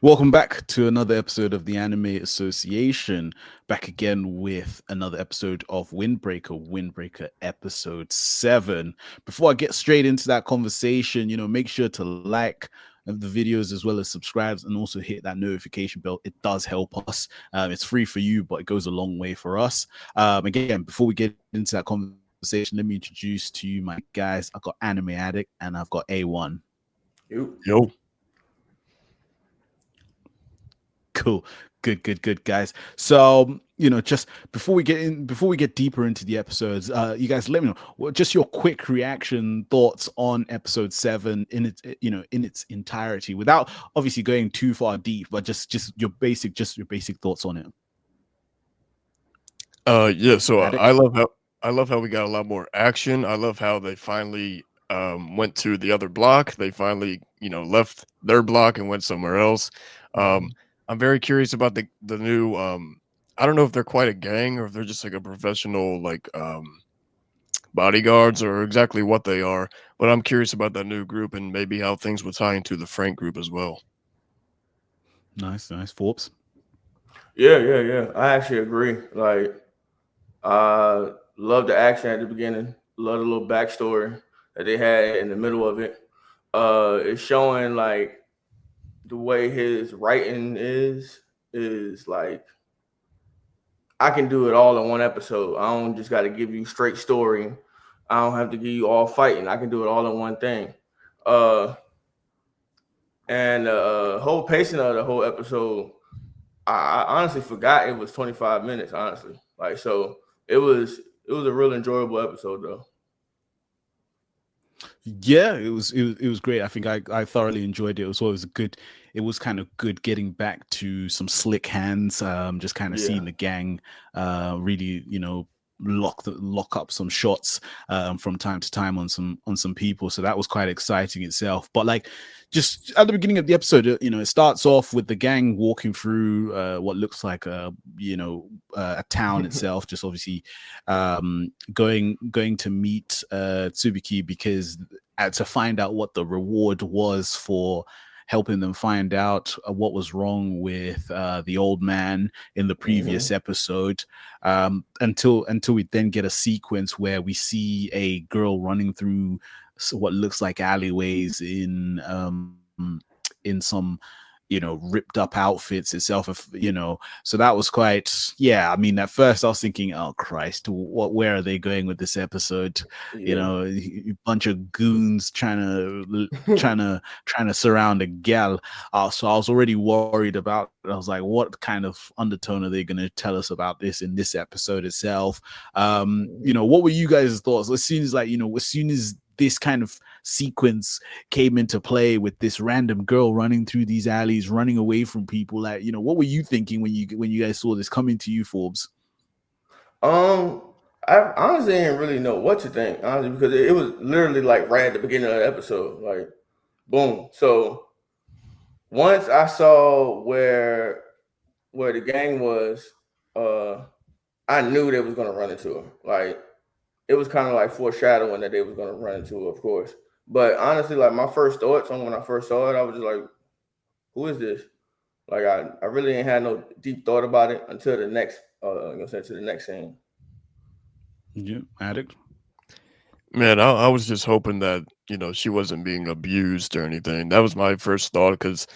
Welcome back to another episode of the Anime Association. Back again with another episode of Windbreaker episode 7. Before I get straight into that conversation, make sure to like the videos as well as subscribe and also hit that notification bell. It does help us. It's free for you, but it goes a long way for us. Again, before we get into that conversation, let me introduce to you my guys. I've got Anime Addict and I've got A1. Yo. Cool. Good, guys. So, just before we get deeper into the episodes, you guys let me know just your quick reaction thoughts on episode 7 in its entirety, without obviously going too far deep, but just your basic thoughts on it. Yeah, so Addict. I love how we got a lot more action. I love how they finally went to the other block. They finally, left their block and went somewhere else. I'm very curious about the new I don't know if they're quite a gang or if they're just like a professional bodyguards or exactly what they are, but I'm curious about that new group and maybe how things would tie into the Frank group as well. Nice, Forbes. Yeah. I actually agree. Like, I love the action at the beginning. Love the little backstory that they had in the middle of it. It's showing like the way his writing is like I can do it all in one episode. I don't just got to give you straight story. I don't have to give you all fighting. I can do it all in one thing. Uh, and whole pacing of the whole episode, I honestly forgot it was 25 minutes. Honestly, like so, it was a real enjoyable episode though. Yeah, it was great. I think I thoroughly enjoyed it. It was always good. It was kind of good getting back to some slick hands. Just kind of Yeah. seeing the gang really, lock up some shots from time to time on some people. So that was quite exciting itself. But like just at the beginning of the episode, it starts off with the gang walking through what looks like a town itself, just obviously going to meet Tsubuki because to find out what the reward was for helping them find out what was wrong with the old man in the previous hmm episode, until we then get a sequence where we see a girl running through what looks like alleyways in some ripped up outfits itself, so that was quite, yeah. I mean, at first I was thinking, oh Christ, where are they going with this episode? Yeah. A bunch of goons trying to surround a gal. So I was already worried about it. I was like, what kind of undertone are they going to tell us about this in this episode itself? What were you guys' thoughts as soon as this kind of sequence came into play with this random girl running through these alleys, running away from people? Like, what were you thinking when you guys saw this coming to you, Forbes? Um, I honestly didn't really know what to think, honestly, because it was literally like right at the beginning of the episode, like boom. So once I saw where the gang was, uh, I knew they was gonna run into her. Like it was kind of like foreshadowing that they was gonna run into her, of course. But honestly, like my first thoughts on when I first saw it, I was just like, "Who is this?" Like I really ain't had no deep thought about it until the next, to the next scene. Yeah, Addict. Man, I was just hoping that, she wasn't being abused or anything. That was my first thought because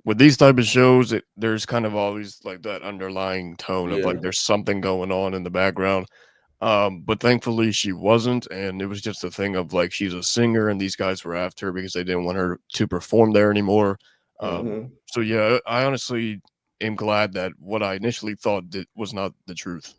with these type of shows, there's kind of always like that underlying tone of like Yeah. there's something going on in the background. But thankfully she wasn't, and it was just a thing of like she's a singer and these guys were after her because they didn't want her to perform there anymore. hmm So yeah, I honestly am glad that what I initially thought was not the truth.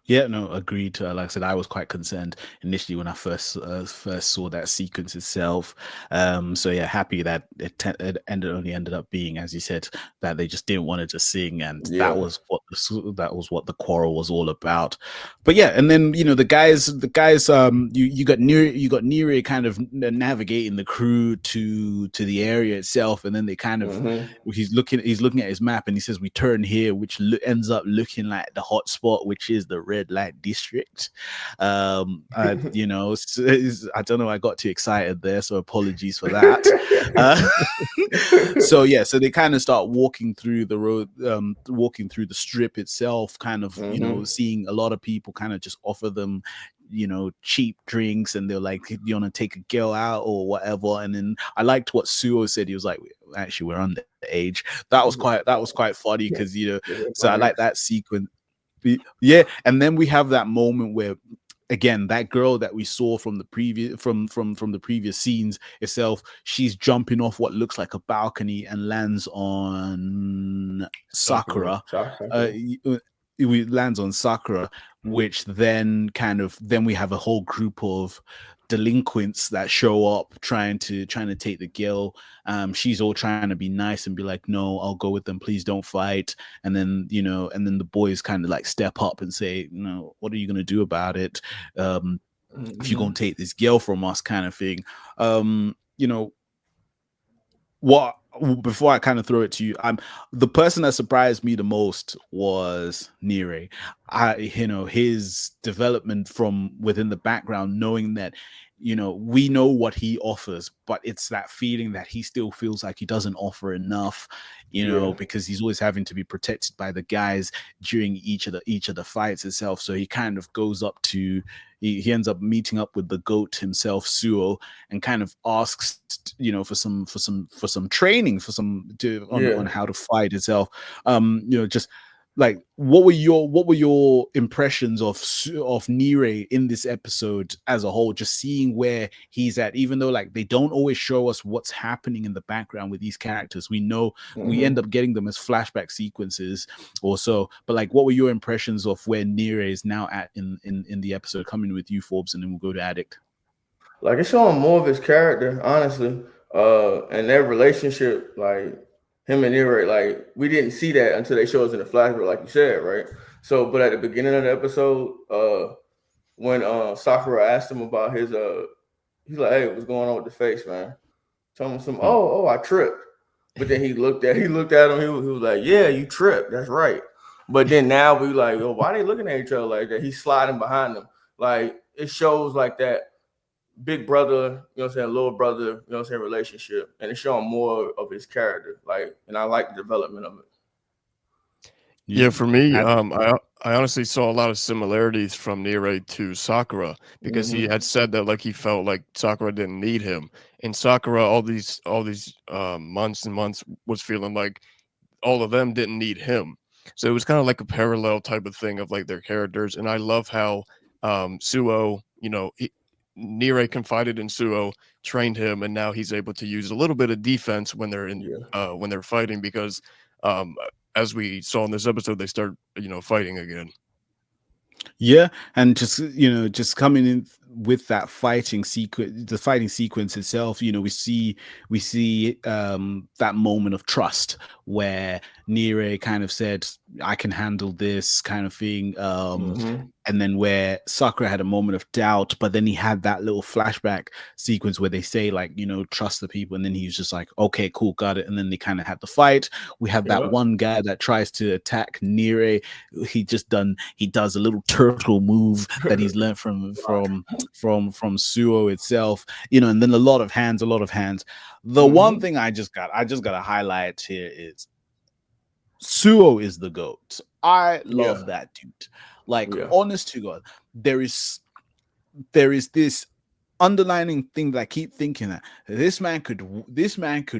Yeah, no, agreed. Like I said, I was quite concerned initially when I first saw that sequence itself. So yeah, happy that it only ended up being, as you said, that they just didn't want her to sing, and that Yeah. was what the quarrel was all about. But yeah, and then the guys, you got Neri kind of navigating the crew to the area itself, and then they kind of hmm he's looking at his map and he says we turn here, which ends up looking like the hot spot, which is the red light district. You know, I don't know, I got too excited there, so apologies for that. uh, so yeah, so they kind of start walking through the road, walking through the strip itself, kind of, you know, Mm-hmm. seeing a lot of people kind of just offer them, you know, cheap drinks, and they're like, you want to take a girl out or whatever. And then I liked what Suo said. He was like, actually, we're underage. That was quite funny, because, you know, so I like that sequence. Yeah, and then we have that moment where, again, that girl that we saw from the previous, from the previous scenes itself, she's jumping off what looks like a balcony and lands on Sakura. Sakura. uh Sakura. it lands on Sakura, which then we have a whole group of delinquents that show up trying to take the girl. She's all trying to be nice and be like, no, I'll go with them, please don't fight. And then, you know, and then the boys kind of like step up and say, no, what are you going to do about it? If you're going Mm-hmm. to take this girl from us, kind of thing. You know what, before I kind of throw it to you, the person that surprised me the most was Nire. You know, his development from within the background, knowing that, you know, we know what he offers, but it's that feeling that he still feels like he doesn't offer enough, you know, Yeah. because he's always having to be protected by the guys during each of the fights itself. So he kind of goes up to, he ends up meeting up with the goat himself, Suo, and kind of asks, you know, for some training, on Yeah. how to fight itself. You know, just like, what were your impressions of Nire in this episode as a whole, just seeing where he's at, even though like they don't always show us what's happening in the background with these characters. We know we end Mm-hmm. up getting them as flashback sequences or so, but like, what were your impressions of where Nire is now at in the episode? Coming with you, Forbes, and then we'll go to Addict. Like it's showing more of his character, honestly. And their relationship, like him and Ira, like we didn't see that until they show us in the flashback, like you said, right? So, but at the beginning of the episode, when Sakura asked him about his, he's like, "Hey, what's going on with the face, man?" Told him some, Hmm. I tripped. But then he looked at him. He was like, "Yeah, you tripped. That's right." But then now we like, "Oh, why they looking at each other like that?" He's sliding behind them. Like it shows like that big brother, you know what I'm saying, little brother, you know what I'm saying, relationship. And it's showing more of his character. Like, and I like the development of it. Yeah, Yeah. for me, Ad- I honestly saw a lot of similarities from Nire to Sakura because he Mm-hmm. had said that like he felt like Sakura didn't need him, and Sakura all these months and months was feeling like all of them didn't need him. So it was kind of like a parallel type of thing of like their characters, and I love how Suo, Nire confided in Suo, trained him, and now he's able to use a little bit of defense Yeah. when they're fighting because um, as we saw in this episode, they start fighting again. Yeah, and just, you know, just coming in with that fighting sequence, the fighting sequence itself, you know, we see that moment of trust where Nire kind of said, I can handle this, kind of thing. Mm-hmm. And then where Sakura had a moment of doubt, but then he had that little flashback sequence where they say, like, you know, trust the people, and then he was just like, okay, cool, got it. And then they kind of had the fight. We have that Yep. one guy that tries to attack Nire. He does a little turtle move that he's learned from Suo itself, you know. And then a lot of hands. The one Mm-hmm. thing I just got to highlight here is Suo is the goat. I love Yeah. that dude. Like, Yeah. honest to God, there is this underlining thing that I keep thinking, that this man could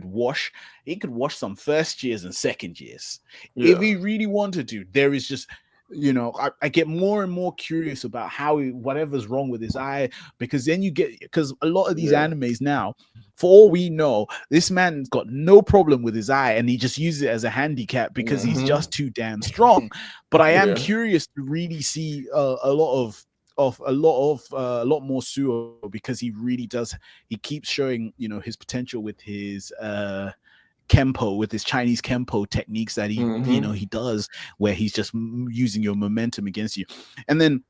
wash, he could wash some first years and second years if Yeah. he really wanted to. There is just, you know, I get more and more curious about whatever's wrong with his eye, because then because a lot of these Yeah. animes now, for all we know, this man's got no problem with his eye and he just uses it as a handicap because he's Mm-hmm. just too damn strong. But I am Yeah. curious to really see a lot more Suo, because he really does, he keeps showing, you know, his potential with his kempo, with his Chinese kempo techniques that he Mm-hmm. does, where he's just using your momentum against you. And then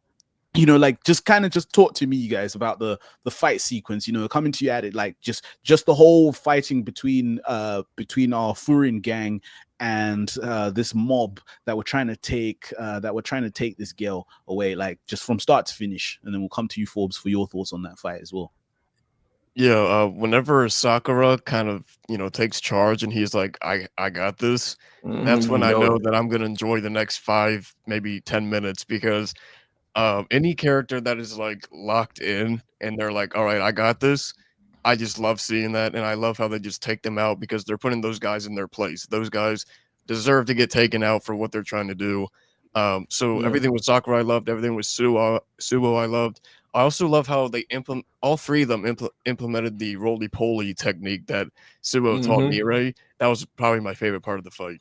like just kind of just talk to me, you guys, about the fight sequence, coming to you at it, like just the whole fighting between our Furin gang and this mob that were trying to take this girl away, like just from start to finish. And then we'll come to you, Forbes, for your thoughts on that fight as well. Yeah, whenever Sakura kind of, takes charge and he's like, I got this, that's You when I know know it. that I'm gonna enjoy the next 5, maybe 10 minutes because any character that is like locked in and they're like, all right, I got this. I just love seeing that. And I love how they just take them out because they're putting those guys in their place. Those guys deserve to get taken out for what they're trying to do. So Yeah. everything with Sakura, I loved. Everything with Suo, I loved. I also love how they implement all three of them implemented the roly poly technique that Suo taught Hmm. Mirai. That was probably my favorite part of the fight.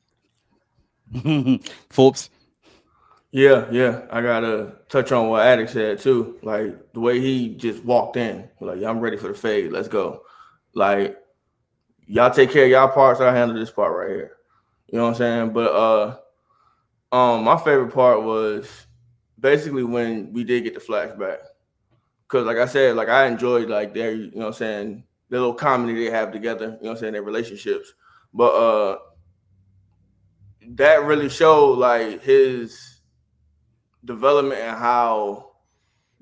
Forbes. Yeah, yeah. I gotta touch on what Addict said too. Like the way he just walked in, like, yeah, I'm ready for the fade. Let's go. Like, y'all take care of y'all parts, I'll handle this part right here. You know what I'm saying? But my favorite part was basically when we did get the flashback. Cause like I said, like I enjoyed like their, you know what I'm saying, the little comedy they have together, you know what I'm saying, their relationships. But that really showed like his development and how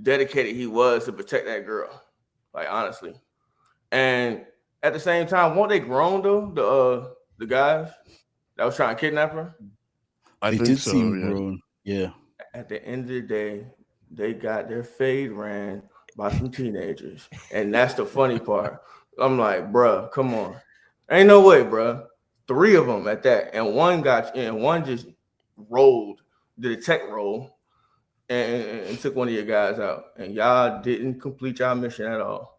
dedicated he was to protect that girl. Like honestly. And at the same time, weren't they grown though? The guys that was trying to kidnap her? I They think did so. seem Yeah. grown. Yeah. At the end of the day, they got their fade ran by some teenagers. And that's the funny part. I'm like, bruh, come on. Ain't no way, bruh. Three of them at that. And one got and one just rolled, did a tech roll and took one of your guys out. And y'all didn't complete y'all mission at all.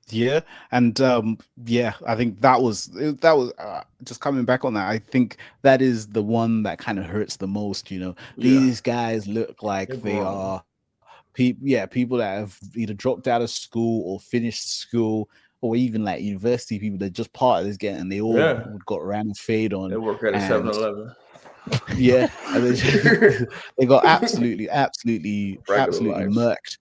Yeah, and yeah, I think that was just coming back on that. I think that is the one that kind of hurts the most. Yeah. These guys look They're like they grown. are people that have either dropped out of school or finished school, or even like university people that just part of this game and they all Yeah. got random fade They on. work at a Seven And Eleven. yeah, and they, they got absolutely Regular lives. murked.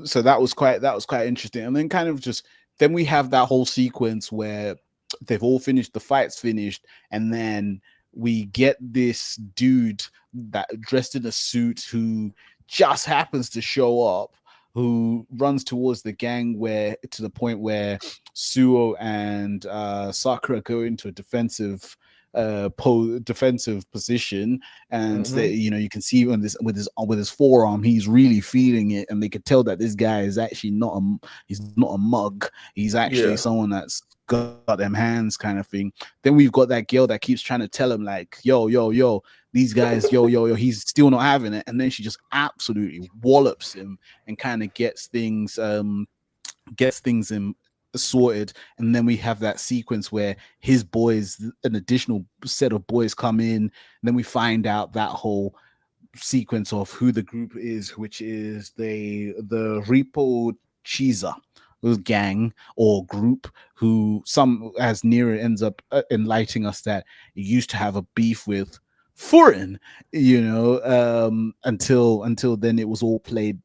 So that was quite interesting. And then kind of just then we have that whole sequence where they've all finished, the fight's finished, and then we get this dude that dressed in a suit who just happens to show up, who runs towards the gang, where to the point where Suo and Sakura go into a defensive position, and they, Hmm. you can see on this with his forearm, he's really feeling it, and they could tell that this guy is actually he's not a mug. He's actually Yeah. someone that's got them hands, kind of thing. Then we've got that girl that keeps trying to tell him like, yo, these guys, yo, he's still not having it, and then she just absolutely wallops him and kind of gets things in sorted. And then we have that sequence where his boys, an additional set of boys, come in, and then we find out that whole sequence of who the group is, which is the Repo Cheesa gang or group, who some as Nero ends up enlightening us that it used to have a beef with Furin, until then it was all played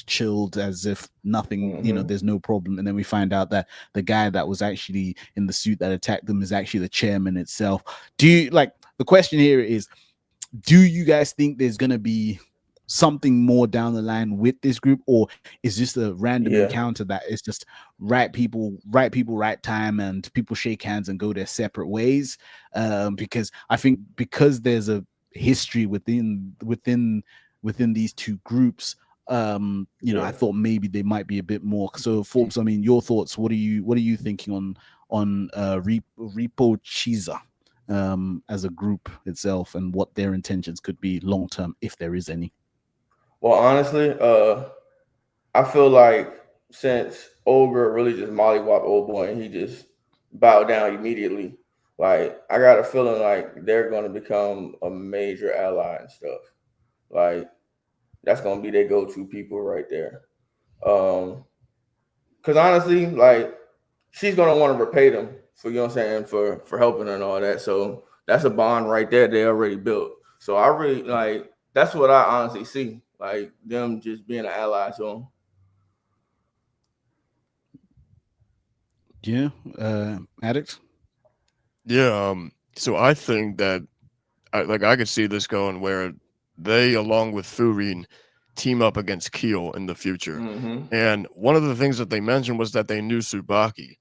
chilled as if nothing, Hmm. there's no problem. And then we find out that the guy that was actually in the suit that attacked them is actually the chairman itself. Do you like the question here is, do you guys think there's going to be something more down the line with this group, or is this a random Yeah. encounter that is just right time, and people shake hands and go their separate ways? Because I think, because there's a history within these two groups, I Yeah. thought maybe they might be a bit more. So Forbes, I mean, your thoughts, what are you thinking on Repo Cheesa as a group itself, and what their intentions could be long term, if there is any? Well, honestly, I feel like since Ogre really just mollywopped old boy and he just bowed down immediately, like I got a feeling like they're gonna become a major ally and stuff. Like that's gonna be their go-to people right there. Um, Cause honestly, like she's gonna want to repay them for, you know what I'm saying, for helping her and all that. So that's a bond right there they already built. So I really like that's what I honestly see. Like them just being an ally to him. Yeah, Addict. Yeah. So I think that I could see this going where they, along with Furin, team up against Keel in the future. Mm-hmm. And one of the things that they mentioned was that they knew Tsubaki.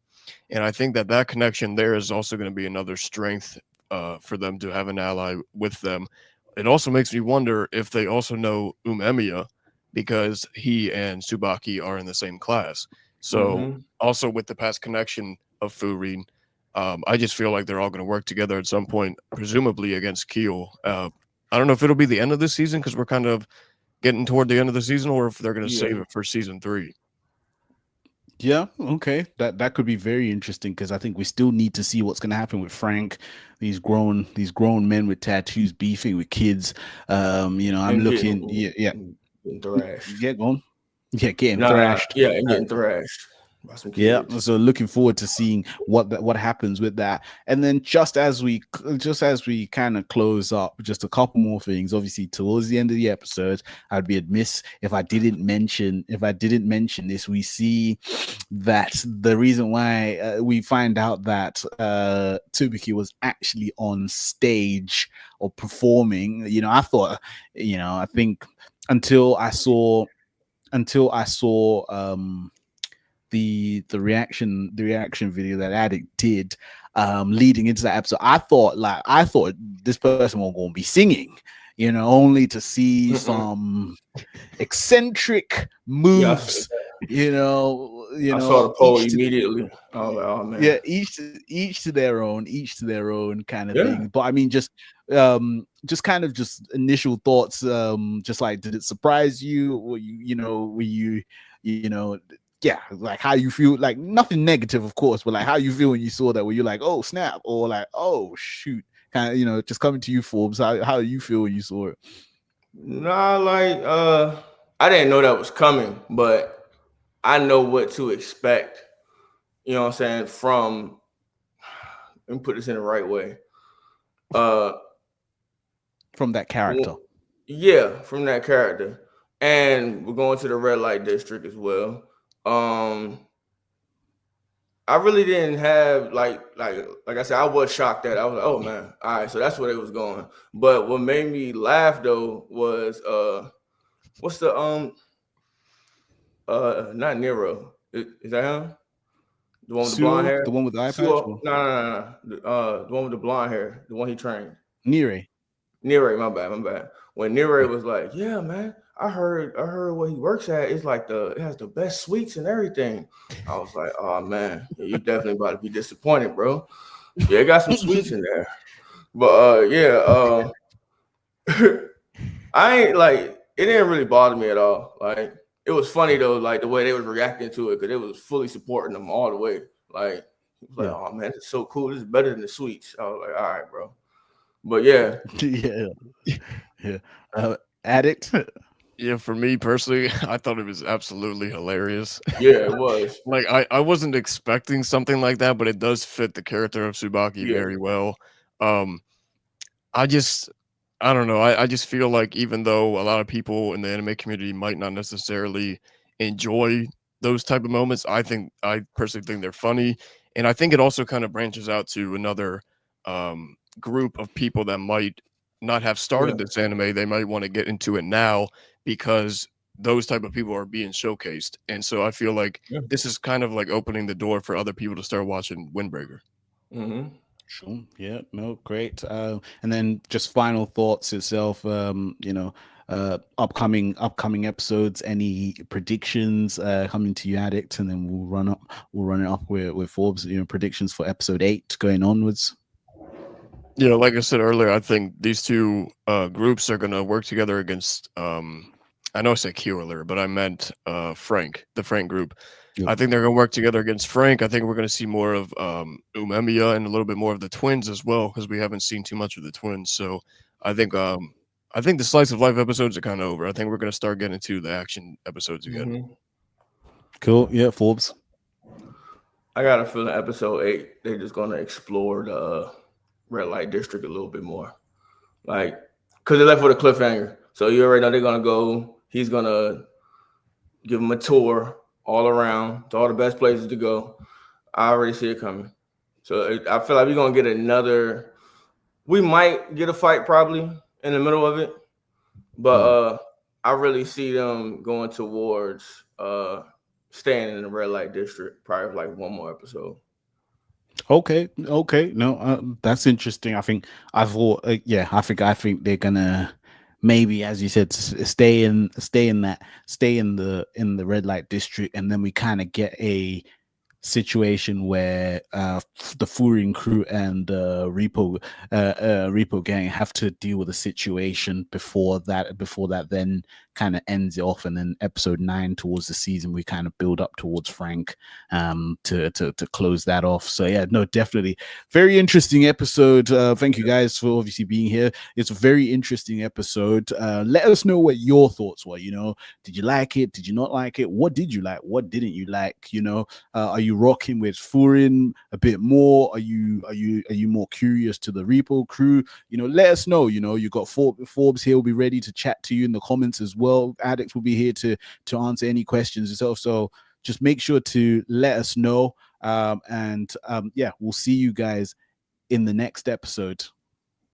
And I think that that connection there is also going to be another strength for them to have an ally with them. It also makes me wonder if they also know Emiya because he and Tsubaki are in the same class. So Mm-hmm. also with the past connection of Furin, I just feel like they're all going to work together at some point, presumably against Keel. I don't know if it'll be the end of the season because we're kind of getting toward the end of the season, or if they're going to save Yeah. it for season 3. Yeah, okay. That could be very interesting because I think we still need to see what's going to happen with Frank. These grown men with tattoos beefing with kids. I'm And looking. Yeah, yeah, getting thrashed. get going. Yeah, getting Nah, thrashed. yeah, and getting thrashed by some Yeah, kids. so looking forward to seeing what happens with that. And then just as we kind of close up, just a couple more things. Obviously, towards the end of the episode, I'd be amiss if I didn't mention this. We see that the reason why we find out that Tsubaki was actually on stage or performing. I think until I saw the reaction video that Addict did leading into that episode. I thought this person was going to be singing, only to see Mm-mm. some eccentric Yeah, moves. I saw the poll Each to immediately. I was like, oh man. yeah, each to their own kind of Yeah. thing. But I mean, just kind of just initial thoughts. Just like, did it surprise you? Were you yeah, like how you feel? Like nothing negative, of course, but like how you feel when you saw that? Were you like, oh snap, or like, oh shoot? Kind of, just coming to you, Forbes. How you feel when you saw it? Nah, like I didn't know that was coming, but I know what to expect. You know what I'm saying? From let me put this in the right way. Uh From that character? yeah, from that character. And we're going to the red light district as well. Um I really didn't have like I said, I was shocked that I was like, oh man, all right, so that's where it was going. But what made me laugh though was what's the not Nero. Is that him? The one with the blonde Suo, hair? the one with the eye patch, Suo, or no, no, no, no. The one with the blonde hair, the one he trained. Nire? Nere, my bad, my bad. When Nere was like, "Yeah, man, I heard where he works at. It's like it has the best suites and everything." I was like, "Oh man, yeah, you definitely about to be disappointed, bro. Yeah, it got some suites in there, but yeah, I ain't like it didn't really bother me at all. Like it was funny though, like the way they was reacting to it because it was fully supporting them all the way. Like it was like, Yeah. "Oh man, it's so cool. This is better than the suites." I was like, "All right, bro." But yeah, Yeah. Yeah. Addict. Yeah, for me personally, I thought it was absolutely hilarious. yeah, it was. Like I wasn't expecting something like that, but it does fit the character of Tsubaki Yeah. very well. Um, I just I don't know. I just feel like even though a lot of people in the anime community might not necessarily enjoy those type of moments, I personally think they're funny, and I think it also kind of branches out to another group of people that might not have Yeah. started this anime. They might want to get into it now because those type of people are being showcased, and so I feel like Yeah. this is kind of like opening the door for other people to start watching Windbreaker. Mm-hmm. Sure. Yeah. No. Great. And then just final thoughts itself. Upcoming episodes. Any predictions coming to you, Addict, and then we'll run it up with Forbes. Predictions for episode 8 going onwards. Yeah, like I said earlier, I think these two groups are gonna work together against. I know I said Q earlier, but I meant Frank, the Frank group. Yep. I think they're gonna work together against Frank. I think we're gonna see more of Umemiya and a little bit more of the twins as well, because we haven't seen too much of the twins. So I think um, I think the slice of life episodes are kind of over. I think we're gonna start getting to the action episodes again. Mm-hmm. Cool. Yeah. Forbes. I got a feeling episode 8, they're just gonna explore the red light district a little bit more. Like, cause they left with a cliffhanger. So you already know they're gonna go. He's gonna give him a tour all around to all the best places to go. I already see it coming. So I feel like we're gonna get another. We might get a fight probably in the middle of it, but I really see them going towards staying in the red light district. Probably for like one more episode. Okay, no, that's interesting. I think I thought, yeah, I think they're gonna maybe, as you said, stay in the red light district, and then we kind of get a situation where the Furion crew and Repo gang have to deal with a situation before that then kind of ends it off, and then episode 9 towards the season we kind of build up towards Frank to close that off. So yeah, no, definitely very interesting episode. Thank you guys for obviously being here. It's a very interesting episode. Let us know what your thoughts were. Did you like it? Did you not like it? What did you like? What didn't you like? Are you rocking with Furin a bit more? Are you more curious to the Repo crew? Let us know. You got Forbes here will be ready to chat to you in the comments as well. Addicts will be here to answer any questions yourself. So just make sure to let us know. And yeah, we'll see you guys in the next episode.